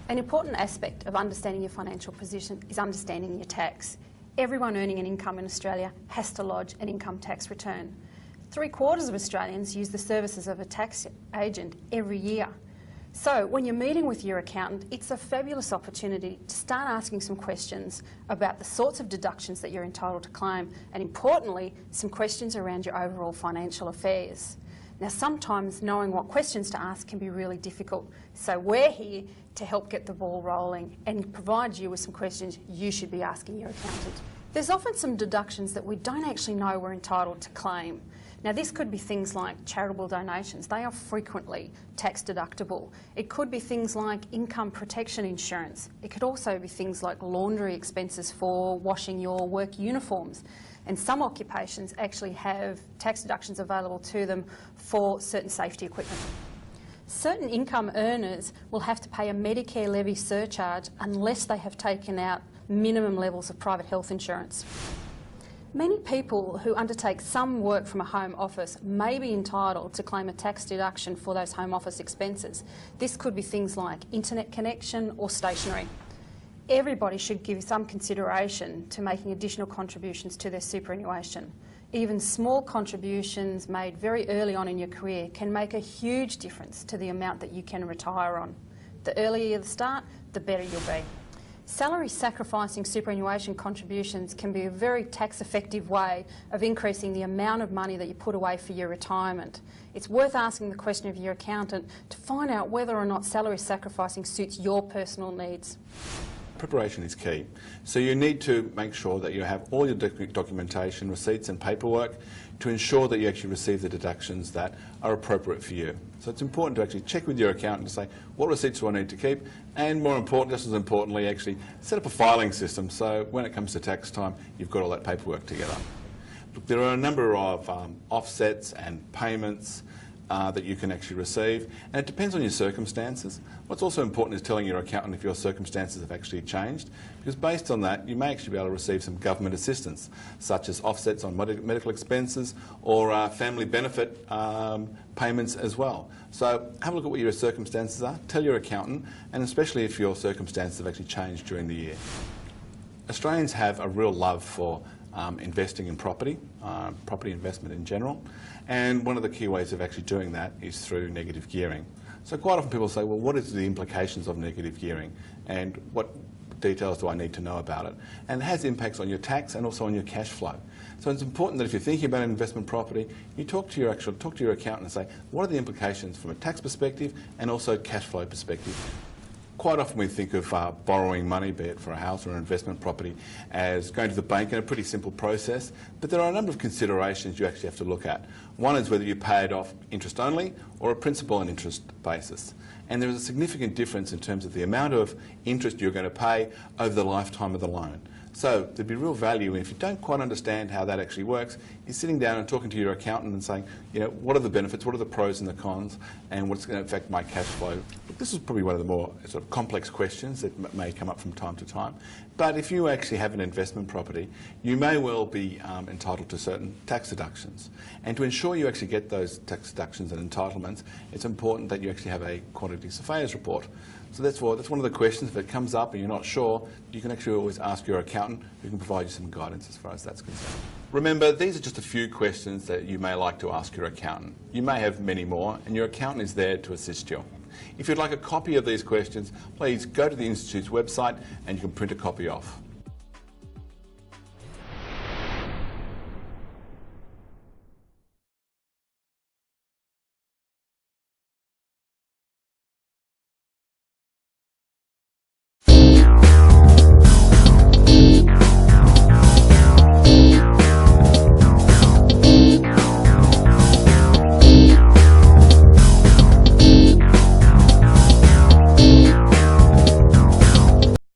An important aspect of understanding your financial position is understanding your tax. Everyone earning an income in Australia has to lodge an income tax return. 3/4 of Australians use the services of a tax agent every year. So when you're meeting with your accountant, it's a fabulous opportunity to start asking some questions about the sorts of deductions that you're entitled to claim, and importantly, some questions around your overall financial affairs. Now, sometimes knowing what questions to ask can be really difficult, so we're here to help get the ball rolling and provide you with some questions you should be asking your accountant. There's often some deductions that we don't actually know we're entitled to claim. Now, this could be things like charitable donations. They are frequently tax deductible. It could be things like income protection insurance. It could also be things like laundry expenses for washing your work uniforms. And some occupations actually have tax deductions available to them for certain safety equipment. Certain income earners will have to pay a Medicare levy surcharge unless they have taken out minimum levels of private health insurance. Many people who undertake some work from a home office may be entitled to claim a tax deduction for those home office expenses. This could be things like internet connection or stationery. Everybody should give some consideration to making additional contributions to their superannuation. Even small contributions made very early on in your career can make a huge difference to the amount that you can retire on. The earlier you start, the better you'll be. Salary sacrificing superannuation contributions can be a very tax-effective way of increasing the amount of money that you put away for your retirement. It's worth asking the question of your accountant to find out whether or not salary sacrificing suits your personal needs. Preparation is key. So you need to make sure that you have all your documentation, receipts and paperwork to ensure that you actually receive the deductions that are appropriate for you. So it's important to actually check with your accountant to say, what receipts do I need to keep? And more important, just as importantly, actually set up a filing system so when it comes to tax time, you've got all that paperwork together. Look, there are a number of offsets and payments that you can actually receive, and it depends on your circumstances. What's also important is telling your accountant if your circumstances have actually changed, because based on that you may actually be able to receive some government assistance, such as offsets on medical expenses or family benefit payments as well. So have a look at what your circumstances are, tell your accountant, and especially if your circumstances have actually changed during the year. Australians have a real love for investing in property, property investment in general, and one of the key ways of actually doing that is through negative gearing. So quite often people say, well, what is the implications of negative gearing and what details do I need to know about it? And it has impacts on your tax and also on your cash flow. So it's important that if you're thinking about an investment property, you talk to your accountant and say, what are the implications from a tax perspective and also cash flow perspective? Quite often we think of borrowing money, be it for a house or an investment property, as going to the bank in a pretty simple process, but there are a number of considerations you actually have to look at. One is whether you pay it off interest only or a principal and interest basis. And there is a significant difference in terms of the amount of interest you're going to pay over the lifetime of the loan. So there'd be real value, and if you don't quite understand how that actually works, you're sitting down and talking to your accountant and saying, you know, what are the benefits, what are the pros and the cons, and what's going to affect my cash flow. This is probably one of the more sort of complex questions that may come up from time to time. But if you actually have an investment property, you may well be entitled to certain tax deductions. And to ensure you actually get those tax deductions and entitlements, it's important that you actually have a quantity surveyor's report. So that's one of the questions. If it comes up and you're not sure, you can actually always ask your accountant, who can provide you some guidance as far as that's concerned. Remember, these are just a few questions that you may like to ask your accountant. You may have many more, and your accountant is there to assist you. If you'd like a copy of these questions, please go to the Institute's website and you can print a copy off.